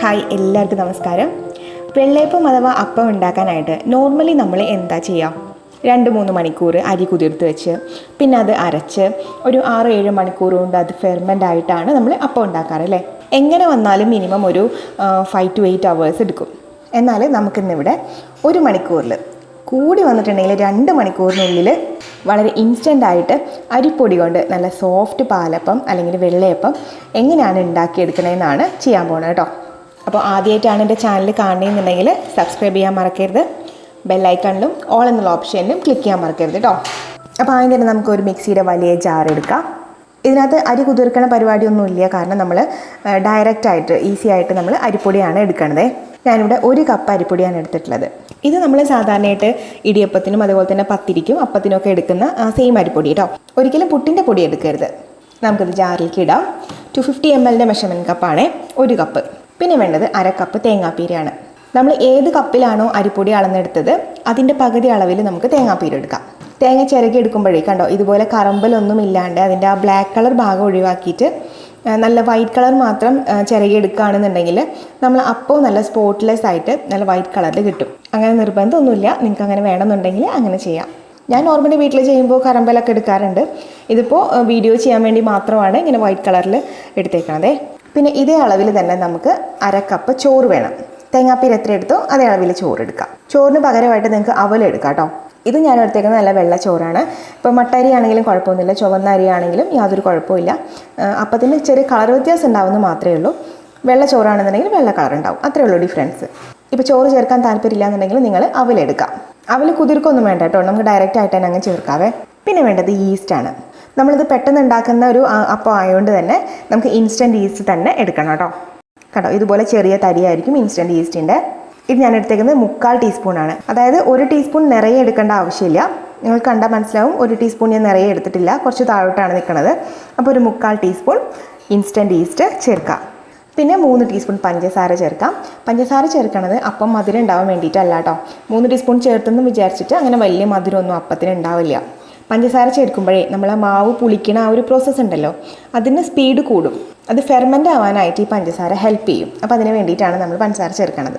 Hi, എല്ലാവർക്കും നമസ്കാരം. വെള്ളയപ്പം അഥവാ അപ്പം ഉണ്ടാക്കാനായിട്ട് നോർമലി നമ്മൾ എന്താ ചെയ്യുക? 2-3 മണിക്കൂർ അരി കുതിർത്ത് വെച്ച് പിന്നെ അത് അരച്ച് ഒരു 6-7 മണിക്കൂർ കൊണ്ട് അത് ഫെർമെൻ്റ് ആയിട്ടാണ് നമ്മൾ അപ്പം ഉണ്ടാക്കാറ് അല്ലേ? എങ്ങനെ വന്നാലും മിനിമം ഒരു 5 to 8 hours എടുക്കും. എന്നാൽ നമുക്കിന്നിവിടെ 1 മണിക്കൂറിൽ കൂടി വന്നിട്ടുണ്ടെങ്കിൽ 2 മണിക്കൂറിനുള്ളിൽ വളരെ ഇൻസ്റ്റൻ്റായിട്ട് അരിപ്പൊടി കൊണ്ട് നല്ല സോഫ്റ്റ് പാലപ്പം അല്ലെങ്കിൽ വെള്ളയപ്പം എങ്ങനെയാണ് ഉണ്ടാക്കിയെടുക്കണമെന്നാണ് ചെയ്യാൻ പോകുന്നത് കേട്ടോ. അപ്പോൾ ആദ്യമായിട്ടാണ് എൻ്റെ ചാനൽ കാണണമെന്നുണ്ടെങ്കിൽ സബ്സ്ക്രൈബ് ചെയ്യാൻ മറക്കരുത്. ബെല്ലൈക്കണിലും ഓൾ എന്നുള്ള ഓപ്ഷനിലും ക്ലിക്ക് ചെയ്യാൻ മറക്കരുത് കേട്ടോ. അപ്പോൾ ആദ്യം തന്നെ നമുക്കൊരു മിക്സിയുടെ വലിയ ജാർ എടുക്കാം. ഇതിനകത്ത് അരി കുതിർക്കണ പരിപാടിയൊന്നുമില്ല, കാരണം നമ്മൾ ഡയറക്റ്റായിട്ട് ഈസി ആയിട്ട് നമ്മൾ അരിപ്പൊടിയാണ് എടുക്കണത്. ഞാനിവിടെ 1 കപ്പ് അരിപ്പൊടിയാണ് എടുത്തിട്ടുള്ളത്. ഇത് നമ്മൾ സാധാരണയായിട്ട് ഇടിയപ്പത്തിനും അതുപോലെ തന്നെ പത്തിരിക്കും അപ്പത്തിനൊക്കെ എടുക്കുന്ന സെയിം അരിപ്പൊടി കേട്ടോ. ഒരിക്കലും പുട്ടിൻ്റെ പൊടി എടുക്കരുത്. നമുക്കിത് ജാറിലേക്ക് ഇടാം. 250 ml മെഷർമെൻറ്റ് കപ്പാണ് 1 കപ്പ്. പിന്നെ വേണ്ടത് 1/2 കപ്പ് തേങ്ങാപ്പീരയാണ്. നമ്മൾ ഏത് കപ്പിലാണോ അരിപ്പൊടി അളന്നെടുത്തത് അതിൻ്റെ പകുതി അളവിൽ നമുക്ക് തേങ്ങാപ്പീര എടുക്കാം. തേങ്ങ ചിരകി എടുക്കുമ്പോഴേ കണ്ടോ, ഇതുപോലെ കറമ്പലൊന്നും ഇല്ലാണ്ട് അതിൻ്റെ ആ ബ്ലാക്ക് കളർ ഭാഗം ഒഴിവാക്കിയിട്ട് നല്ല വൈറ്റ് കളർ മാത്രം ചിരകി എടുക്കുകയാണെന്നുണ്ടെങ്കിൽ നമ്മൾ അപ്പോൾ നല്ല സ്പോട്ട്ലെസ് ആയിട്ട് നല്ല വൈറ്റ് കളറിൽ കിട്ടും. അങ്ങനെ നിർബന്ധമൊന്നുമില്ല, നിങ്ങൾക്ക് അങ്ങനെ വേണമെന്നുണ്ടെങ്കിൽ അങ്ങനെ ചെയ്യാം. ഞാൻ നോർമലി വീട്ടിൽ ചെയ്യുമ്പോൾ കറമ്പലൊക്കെ എടുക്കാറുണ്ട്. ഇതിപ്പോൾ വീഡിയോ ചെയ്യാൻ വേണ്ടി മാത്രമാണ് ഇങ്ങനെ വൈറ്റ് കളറിൽ എടുത്തേക്കണത്. പിന്നെ ഇതേ അളവിൽ തന്നെ നമുക്ക് 1/2 കപ്പ് ചോറ് വേണം. തേങ്ങാപ്പീര എത്ര എടുത്തോ അതേ അളവിൽ ചോറ് എടുക്കാം. ചോറിന് പകരമായിട്ട് നിങ്ങൾക്ക് അവൽ എടുക്കാം കേട്ടോ. ഇത് ഞാൻ എടുത്തേക്കുന്നത് നല്ല വെള്ള ചോറാണ്. ഇപ്പോൾ മട്ടരി ആണെങ്കിലും കുഴപ്പമൊന്നുമില്ല, ചുവന്ന അരി ആണെങ്കിലും യാതൊരു കുഴപ്പമില്ല. അപ്പത്തിന് ചെറിയ കളർ വ്യത്യാസം ഉണ്ടാവുമെന്ന് മാത്രമേ ഉള്ളൂ. വെള്ള ചോറാണെന്നുണ്ടെങ്കിൽ വെള്ള കളർ ഉണ്ടാവും, അത്രേ ഉള്ളൂ ഡിഫറൻസ്. ഇപ്പോൾ ചോറ് ചേർക്കാൻ താല്പര്യമില്ല എന്നുണ്ടെങ്കിൽ നിങ്ങൾ അവലെടുക്കാം. അവൽ കുതിർക്കൊന്നും വേണ്ട കേട്ടോ, നമുക്ക് ഡയറക്റ്റ് ആയിട്ട് തന്നെ അങ്ങ് ചേർക്കാവേ. പിന്നെ വേണ്ടത് ഈസ്റ്റാണ്. നമ്മളിത് പെട്ടെന്ന് ഉണ്ടാക്കുന്ന ഒരു അപ്പം ആയതുകൊണ്ട് തന്നെ നമുക്ക് ഇൻസ്റ്റൻറ്റ് ഈസ്റ്റ് തന്നെ എടുക്കണം കേട്ടോ. കേട്ടോ, ഇതുപോലെ ചെറിയ തരിയായിരിക്കും ഇൻസ്റ്റൻറ്റ് ഈസ്റ്റിൻ്റെ. ഇത് ഞാൻ എടുത്തേക്കുന്നത് 3/4 ടീസ്പൂണാണ്. അതായത് 1 ടീസ്പൂൺ നിറയെ എടുക്കേണ്ട ആവശ്യമില്ല. നിങ്ങൾ കണ്ടാൽ മനസ്സിലാവും 1 ടീസ്പൂൺ ഞാൻ നിറയെ എടുത്തിട്ടില്ല, കുറച്ച് താഴോട്ടാണ് നിൽക്കുന്നത്. അപ്പോൾ ഒരു 3/4 ടീസ്പൂൺ ഇൻസ്റ്റൻറ്റ് ഈസ്റ്റ് ചേർക്കാം. പിന്നെ 3 ടീസ്പൂൺ പഞ്ചസാര ചേർക്കാം. പഞ്ചസാര ചേർക്കണത് അപ്പം മധുരം ഉണ്ടാവാൻ വേണ്ടിയിട്ടല്ല കേട്ടോ. 3 ടീസ്പൂൺ ചേർത്തെന്ന് വിചാരിച്ചിട്ട് അങ്ങനെ വലിയ മധുരമൊന്നും അപ്പത്തിന് ഉണ്ടാവില്ല. പഞ്ചസാര ചേർക്കുമ്പോഴേ നമ്മളെ മാവ് പുളിക്കണ ആ ഒരു പ്രോസസ്സ് ഉണ്ടല്ലോ, അതിന് സ്പീഡ് കൂടും. അത് ഫെർമെൻ്റ് ആവാനായിട്ട് ഈ പഞ്ചസാര ഹെൽപ്പ് ചെയ്യും. അപ്പോൾ അതിന് വേണ്ടിയിട്ടാണ് നമ്മൾ പഞ്ചസാര ചേർക്കണത്.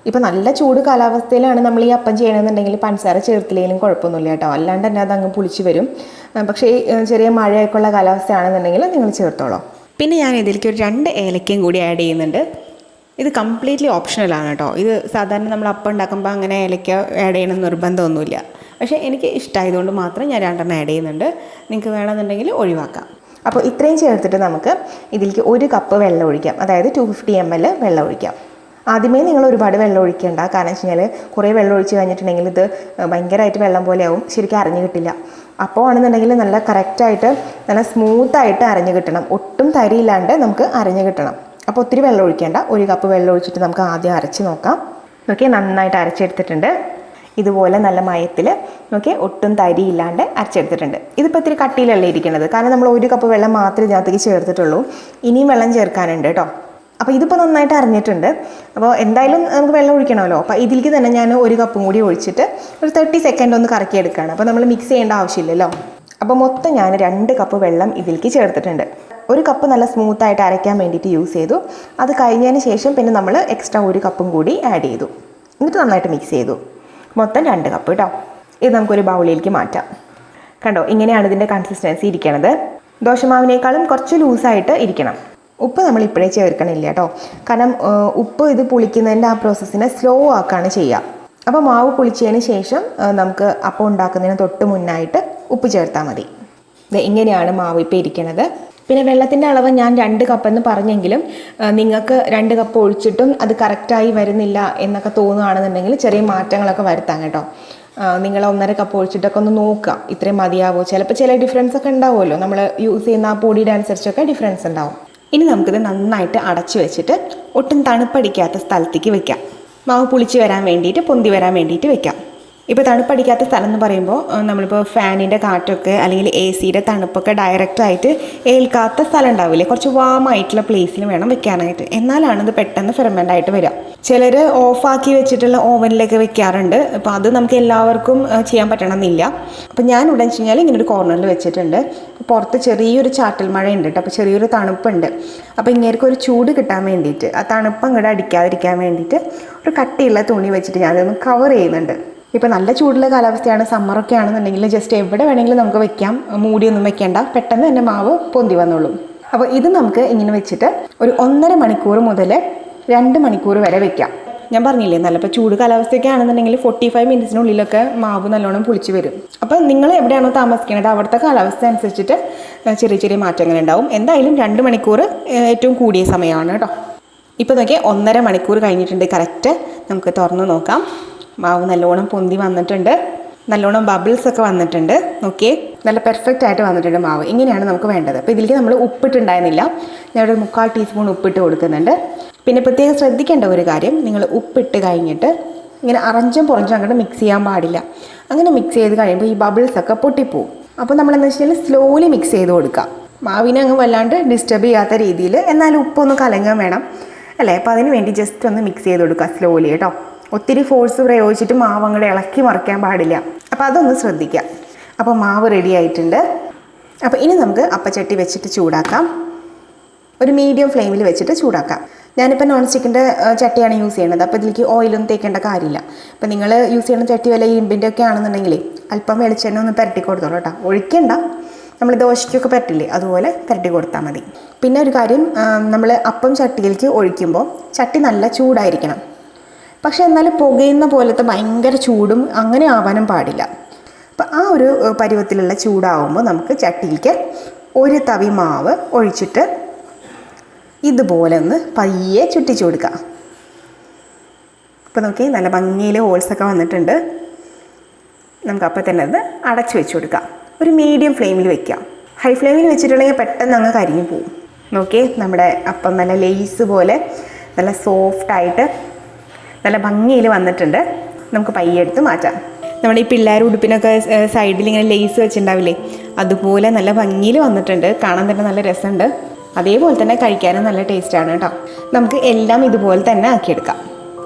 ഇപ്പോൾ നല്ല ചൂട് കാലാവസ്ഥയിലാണ് നമ്മൾ ഈ അപ്പം ചെയ്യണമെന്നുണ്ടെങ്കിൽ പഞ്ചസാര ചേർത്തില്ലെങ്കിലും കുഴപ്പമൊന്നുമില്ല കേട്ടോ, അല്ലാണ്ട് തന്നെ അത് അങ്ങ് പുളിച്ച് വരും. പക്ഷേ ചെറിയ മഴയൊക്കെ ഉള്ള കാലാവസ്ഥയാണെന്നുണ്ടെങ്കിൽ നിങ്ങൾ ചേർത്തോളൂ. പിന്നെ ഞാൻ ഇതിലേക്ക് ഒരു 2 ഏലക്കയും കൂടി ആഡ് ചെയ്യുന്നുണ്ട്. ഇത് കംപ്ലീറ്റ്ലി ഓപ്ഷണലാണ് കേട്ടോ. ഇത് സാധാരണ നമ്മൾ അപ്പം ഉണ്ടാക്കുമ്പോൾ അങ്ങനെ ഏലക്ക ആഡ് ചെയ്യണം നിർബന്ധമൊന്നുമില്ല. പക്ഷേ എനിക്ക് ഇഷ്ടമായതുകൊണ്ട് മാത്രം ഞാൻ 2 ആഡ് ചെയ്യുന്നുണ്ട്. നിങ്ങൾക്ക് വേണമെന്നുണ്ടെങ്കിൽ ഒഴിവാക്കാം. അപ്പോൾ ഇത്രയും ചേർത്തിട്ട് നമുക്ക് ഇതിലേക്ക് 1 കപ്പ് വെള്ളം ഒഴിക്കാം. അതായത് 250 ml വെള്ളം ഒഴിക്കാം. ആദ്യമേ നിങ്ങൾ ഒരുപാട് വെള്ളം ഒഴിക്കേണ്ട, കാരണം വെച്ച് കഴിഞ്ഞാൽ കുറേ വെള്ളം ഒഴിച്ച് കഴിഞ്ഞിട്ടുണ്ടെങ്കിൽ ഇത് ഭയങ്കരമായിട്ട് വെള്ളം പോലെയാവും, ശരിക്കും അരഞ്ഞു കിട്ടില്ല. അപ്പോൾ ആണെന്നുണ്ടെങ്കിൽ നല്ല കറക്റ്റായിട്ട് നല്ല സ്മൂത്തായിട്ട് അരഞ്ഞു കിട്ടണം, ഒട്ടും തരിയില്ലാണ്ട് നമുക്ക് അരഞ്ഞു കിട്ടണം. അപ്പോൾ ഒത്തിരി വെള്ളം ഒഴിക്കേണ്ട. 1 കപ്പ് വെള്ളം ഒഴിച്ചിട്ട് നമുക്ക് ആദ്യം അരച്ച് നോക്കാം. ഓക്കെ, നന്നായിട്ട് അരച്ചെടുത്തിട്ടുണ്ട്. ഇതുപോലെ നല്ല മയത്തിൽ നോക്കി ഒട്ടും തരിയില്ലാണ്ട് അരച്ചെടുത്തിട്ടുണ്ട്. ഇതിപ്പോൾ ഇത്തിരി കട്ടിയിലല്ലേ ഇരിക്കുന്നത്, കാരണം നമ്മൾ 1 കപ്പ് വെള്ളം മാത്രമേ ഇതിനകത്തേക്ക് ചേർത്തിട്ടുള്ളൂ. ഇനിയും വെള്ളം ചേർക്കാനുണ്ട് കേട്ടോ. അപ്പോൾ ഇതിപ്പോൾ നന്നായിട്ട് അരഞ്ഞിട്ടുണ്ട്. അപ്പോൾ എന്തായാലും നമുക്ക് വെള്ളം ഒഴിക്കണമല്ലോ. അപ്പോൾ ഇതിലേക്ക് തന്നെ ഞാൻ 1 കപ്പും കൂടി ഒഴിച്ചിട്ട് ഒരു 30 സെക്കൻഡ് ഒന്ന് കറക്കിയെടുക്കുകയാണ്. അപ്പോൾ നമ്മൾ മിക്സ് ചെയ്യേണ്ട ആവശ്യമില്ലല്ലോ. അപ്പോൾ മൊത്തം ഞാൻ 2 കപ്പ് വെള്ളം ഇതിലേക്ക് ചേർത്തിട്ടുണ്ട്. 1 കപ്പ് നല്ല സ്മൂത്തായിട്ട് അരയ്ക്കാൻ വേണ്ടിയിട്ട് യൂസ് ചെയ്തു. അത് കഴിഞ്ഞതിന് ശേഷം പിന്നെ നമ്മൾ എക്സ്ട്രാ 1 കപ്പും കൂടി ആഡ് ചെയ്തു. എന്നിട്ട് നന്നായിട്ട് മിക്സ് ചെയ്തു. മൊത്തം 2 കപ്പ് കേട്ടോ. ഇത് നമുക്കൊരു ബൗളിലേക്ക് മാറ്റാം. കണ്ടോ, ഇങ്ങനെയാണ് ഇതിൻ്റെ കൺസിസ്റ്റൻസി ഇരിക്കണത്. ദോശമാവിനേക്കാളും കുറച്ച് ലൂസായിട്ട് ഇരിക്കണം. ഉപ്പ് നമ്മൾ ഇപ്പോഴേ ചേർക്കണില്ല കേട്ടോ, കാരണം ഉപ്പ് ഇത് പുളിക്കുന്നതിൻ്റെ ആ പ്രോസസ്സിനെ സ്ലോ ആക്കുകയാണ് ചെയ്യുക. അപ്പോൾ മാവ് പുളിച്ചതിന് ശേഷം നമുക്ക് അപ്പം ഉണ്ടാക്കുന്നതിന് തൊട്ട് മുന്നായിട്ട് ഉപ്പ് ചേർത്താൽ മതി. ഇങ്ങനെയാണ് മാവ് ഇപ്പോൾ ഇരിക്കണത്. പിന്നെ വെള്ളത്തിൻ്റെ അളവ് ഞാൻ 2 കപ്പെന്ന് പറഞ്ഞെങ്കിലും നിങ്ങൾക്ക് 2 കപ്പ് ഒഴിച്ചിട്ടും അത് കറക്റ്റായി വരുന്നില്ല എന്നൊക്കെ തോന്നുകയാണെന്നുണ്ടെങ്കിൽ ചെറിയ മാറ്റങ്ങളൊക്കെ വരുത്താം കേട്ടോ. നിങ്ങൾ 1.5 കപ്പ് ഒഴിച്ചിട്ടൊക്കെ ഒന്ന് നോക്കുക, ഇത്രയും മതിയാവോ. ചിലപ്പോൾ ചില ഡിഫറൻസ് ഒക്കെ ഉണ്ടാവുമല്ലോ, നമ്മൾ യൂസ് ചെയ്യുന്ന ആ പൊടിയുടെ അനുസരിച്ചൊക്കെ ഡിഫറൻസ് ഉണ്ടാവും. ഇനി നമുക്കിത് നന്നായിട്ട് അടച്ചു വെച്ചിട്ട് ഒട്ടും തണുപ്പടിക്കാത്ത സ്ഥലത്തേക്ക് വെക്കാം. മാവ് പുളിച്ച് വരാൻ വേണ്ടിയിട്ട്, പൊന്തി വരാൻ വേണ്ടിയിട്ട് വെക്കാം. ഇപ്പോൾ തണുപ്പടിക്കാത്ത സ്ഥലം എന്ന് പറയുമ്പോൾ നമ്മളിപ്പോൾ ഫാനിൻ്റെ കാറ്റൊക്കെ അല്ലെങ്കിൽ AC-യുടെ തണുപ്പൊക്കെ ഡയറക്റ്റായിട്ട് ഏൽക്കാത്ത സ്ഥലം ഉണ്ടാവില്ലേ, കുറച്ച് വാമായിട്ടുള്ള പ്ലേസിൽ വേണം വെക്കാനായിട്ട്. എന്നാലാണ് ഇത് പെട്ടെന്ന് ഫെർമെൻ്റ് ആയിട്ട് വരിക. ചിലർ ഓഫാക്കി വെച്ചിട്ടുള്ള ഓവനിലൊക്കെ വെക്കാറുണ്ട്. അപ്പോൾ അത് നമുക്ക് എല്ലാവർക്കും ചെയ്യാൻ പറ്റണമെന്നില്ല. അപ്പോൾ ഞാൻ ഇവിടെ വെച്ച് കഴിഞ്ഞാൽ ഇങ്ങനെ ഒരു കോർണറിൽ വെച്ചിട്ടുണ്ട്. പുറത്ത് ചെറിയൊരു ചാറ്റൽ മഴ ഉണ്ട് കേട്ടോ, അപ്പോൾ ചെറിയൊരു തണുപ്പുണ്ട്. അപ്പോൾ ഇങ്ങേർക്ക് ഒരു ചൂട് കിട്ടാൻ വേണ്ടിയിട്ട്, ആ തണുപ്പ് അങ്ങോട്ട് അടിക്കാതിരിക്കാൻ വേണ്ടിയിട്ട് ഒരു കട്ടിയുള്ള തുണി വെച്ചിട്ട് ഞാനതൊന്ന് കവർ ചെയ്യുന്നുണ്ട്. ഇപ്പോൾ നല്ല ചൂടുള്ള കാലാവസ്ഥയാണ്, സമ്മറൊക്കെ ആണെന്നുണ്ടെങ്കിൽ ജസ്റ്റ് എവിടെ വേണമെങ്കിലും നമുക്ക് വെക്കാം, മൂടിയൊന്നും വെക്കേണ്ട, പെട്ടെന്ന് തന്നെ മാവ് പൊന്തി വന്നോളും. അപ്പോൾ ഇത് നമുക്ക് ഇങ്ങനെ വെച്ചിട്ട് ഒരു 1.5 മണിക്കൂർ മുതൽ 2 മണിക്കൂർ വരെ വെക്കാം. ഞാൻ പറഞ്ഞില്ലേ, നല്ല ഇപ്പോൾ ചൂട് കാലാവസ്ഥയൊക്കെ ആണെന്നുണ്ടെങ്കിൽ 45 മിനിറ്റ്സിനുള്ളിലൊക്കെ മാവ് നല്ലോണം പുളിച്ച് വരും. അപ്പോൾ നിങ്ങൾ എവിടെയാണോ താമസിക്കുന്നത് അവിടുത്തെ കാലാവസ്ഥ അനുസരിച്ചിട്ട് ചെറിയ ചെറിയ മാറ്റങ്ങൾ ഉണ്ടാവും. എന്തായാലും 2 മണിക്കൂർ ഏറ്റവും കൂടിയ സമയമാണ് കേട്ടോ. ഇപ്പോൾ നോക്കിയാൽ 1.5 മണിക്കൂർ കഴിഞ്ഞിട്ടുണ്ട് കറക്റ്റ്. നമുക്ക് തുറന്ന് നോക്കാം. മാവ് നല്ലോണം പൊന്തി വന്നിട്ടുണ്ട്, നല്ലോണം ബബിൾസൊക്കെ വന്നിട്ടുണ്ട്. നോക്കിയേ, നല്ല പെർഫെക്റ്റ് ആയിട്ട് വന്നിട്ടുണ്ട് മാവ്. ഇങ്ങനെയാണ് നമുക്ക് വേണ്ടത്. അപ്പോൾ ഇതിലേക്ക് നമ്മൾ ഉപ്പിട്ടുണ്ടായിരുന്നില്ല, ഞാനൊരു 3/4 ടീസ്പൂൺ ഉപ്പിട്ട് കൊടുക്കുന്നുണ്ട്. പിന്നെ പ്രത്യേകം ശ്രദ്ധിക്കേണ്ട ഒരു കാര്യം, നിങ്ങൾ ഉപ്പിട്ട് കഴിഞ്ഞിട്ട് ഇങ്ങനെ അറഞ്ചും പുറഞ്ചും അങ്ങോട്ട് മിക്സ് ചെയ്യാൻ പാടില്ല. അങ്ങനെ മിക്സ് ചെയ്ത് കഴിയുമ്പോൾ ഈ ബബിൾസൊക്കെ പൊട്ടിപ്പോവും. അപ്പോൾ നമ്മളെന്ന് വെച്ച് കഴിഞ്ഞാൽ സ്ലോലി മിക്സ് ചെയ്ത് കൊടുക്കാം, മാവിനെ അങ്ങ് വല്ലാണ്ട് ഡിസ്റ്റർബ് ചെയ്യാത്ത രീതിയിൽ. എന്നാലും ഉപ്പൊന്ന് കലങ്ങാൻ വേണം അല്ലേ. അപ്പോൾ അതിന് വേണ്ടി ജസ്റ്റ് ഒന്ന് മിക്സ് ചെയ്ത് കൊടുക്കുക സ്ലോലി കേട്ടോ. ഒത്തിരി ഫോഴ്സ് പ്രയോഗിച്ചിട്ട് മാവ് അങ്ങോട്ട് ഇളക്കി മറിക്കാൻ പാടില്ല. അപ്പോൾ അതൊന്ന് ശ്രദ്ധിക്കാം. അപ്പോൾ മാവ് റെഡി ആയിട്ടുണ്ട്. അപ്പോൾ ഇനി നമുക്ക് അപ്പച്ചട്ടി വെച്ചിട്ട് ചൂടാക്കാം. ഒരു മീഡിയം ഫ്ലെയിമിൽ വെച്ചിട്ട് ചൂടാക്കാം. ഞാനിപ്പോൾ നോൺ സ്റ്റിക്കിൻ്റെ ചട്ടിയാണ് യൂസ് ചെയ്യുന്നത്. അപ്പോൾ ഇതിലേക്ക് ഓയിലൊന്നും തേക്കേണ്ട കാര്യമില്ല. അപ്പോൾ നിങ്ങൾ യൂസ് ചെയ്യുന്ന ചട്ടി വല്ല ഇരുമ്പിൻ്റെ ഒക്കെ ആണെന്നുണ്ടെങ്കിൽ അല്പം വെളിച്ചെണ്ണ ഒന്ന് പുരട്ടി കൊടുത്തോളൂ കേട്ടോ. ഒഴിക്കണ്ട, നമ്മൾ ദോശയ്ക്കൊക്കെ പറ്റില്ലേ അതുപോലെ പുരട്ടി കൊടുത്താൽ മതി. പിന്നെ ഒരു കാര്യം, നമ്മൾ അപ്പം ചട്ടിയിലേക്ക് ഒഴിക്കുമ്പോൾ ചട്ടി നല്ല ചൂടായിരിക്കണം. പക്ഷെ എന്നാലും പുകയുന്ന പോലത്തെ ഭയങ്കര ചൂടും അങ്ങനെ ആവാനും പാടില്ല. അപ്പം ആ ഒരു പരുവത്തിലുള്ള ചൂടാവുമ്പോൾ നമുക്ക് ചട്ടിയിലേക്ക് ഒരു തവി മാവ് ഒഴിച്ചിട്ട് ഇതുപോലെ ഒന്ന് പയ്യെ ചുറ്റിച്ചു കൊടുക്കുക. അപ്പോൾ നോക്കി, നല്ല ഭംഗിയിൽ ഹോൾസൊക്കെ വന്നിട്ടുണ്ട്. നമുക്ക് അപ്പോൾ തന്നെ അത് അടച്ചു വെച്ച് കൊടുക്കാം. ഒരു മീഡിയം ഫ്ലെയിമിൽ വയ്ക്കാം. ഹൈ ഫ്ലെയിമിൽ വെച്ചിട്ടുണ്ടെങ്കിൽ പെട്ടെന്ന് അങ്ങ് കരിഞ്ഞു പോവും. നോക്കി, നമ്മുടെ അപ്പം നല്ല ലേസ് പോലെ നല്ല സോഫ്റ്റായിട്ട് നല്ല ഭംഗിയിൽ വന്നിട്ടുണ്ട്. നമുക്ക് പയ്യെ എടുത്ത് മാറ്റാം. നമ്മുടെ ഈ പിള്ളേർ ഉടുപ്പിനൊക്കെ സൈഡിൽ ഇങ്ങനെ ലേസ് വെച്ചിട്ടുണ്ടാവില്ലേ, അതുപോലെ നല്ല ഭംഗിയിൽ വന്നിട്ടുണ്ട്. കാണാൻ തന്നെ നല്ല രസമുണ്ട്. അതേപോലെ തന്നെ കഴിക്കാനും നല്ല ടേസ്റ്റാണ് കേട്ടോ. നമുക്ക് എല്ലാം ഇതുപോലെ തന്നെ ആക്കിയെടുക്കാം.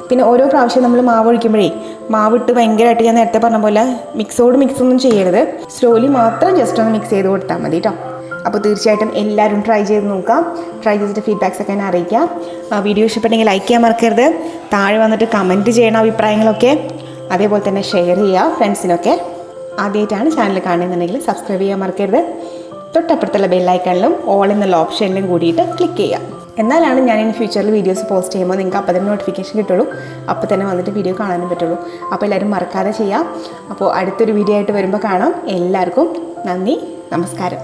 പിന്നെ ഓരോ പ്രാവശ്യം നമ്മൾ മാവ് ഒഴിക്കുമ്പോഴേ മാവിട്ട് ഭയങ്കരമായിട്ട് ഞാൻ നേരത്തെ പറഞ്ഞ പോലെ മിക്സൊന്നും ചെയ്യരുത്. സ്ലോലി മാത്രം ജസ്റ്റ് ഒന്ന് മിക്സ് ചെയ്ത് കൊടുത്താൽ മതി കേട്ടോ. അപ്പോൾ തീർച്ചയായിട്ടും എല്ലാവരും ട്രൈ ചെയ്ത് നോക്കാം. ട്രൈ ചെയ്തിട്ട് ഫീഡ്ബാക്സൊക്കെ എന്നെ അറിയിക്കാം. വീഡിയോ ഇഷ്ടപ്പെട്ടെങ്കിൽ ലൈക്ക് ചെയ്യാൻ മറക്കരുത്. താഴെ വന്നിട്ട് കമൻറ്റ് ചെയ്യണം അഭിപ്രായങ്ങളൊക്കെ. അതേപോലെ തന്നെ ഷെയർ ചെയ്യുക ഫ്രണ്ട്സിനൊക്കെ. ആദ്യമായിട്ടാണ് ചാനൽ കാണുന്നുണ്ടെങ്കിൽ സബ്സ്ക്രൈബ് ചെയ്യാൻ മറക്കരുത്. തൊട്ടപ്പുറത്തുള്ള ബെല്ലൈക്കണിലും ഓൾ എന്നുള്ള ഓപ്ഷനിലും കൂടിയിട്ട് ക്ലിക്ക് ചെയ്യാം. എന്നാലാണ് ഞാൻ ഇനി ഫ്യൂച്ചറിൽ വീഡിയോസ് പോസ്റ്റ് ചെയ്യുമ്പോൾ നിങ്ങൾക്ക് അപ്പോൾ തന്നെ നോട്ടിഫിക്കേഷൻ കിട്ടുള്ളൂ. അപ്പോൾ തന്നെ വന്നിട്ട് വീഡിയോ കാണാനും പറ്റുള്ളൂ. അപ്പോൾ എല്ലാവരും മറക്കാതെ ചെയ്യാം. അപ്പോൾ അടുത്തൊരു വീഡിയോ ആയിട്ട് വരുമ്പോൾ കാണാം. എല്ലാവർക്കും നന്ദി, നമസ്കാരം.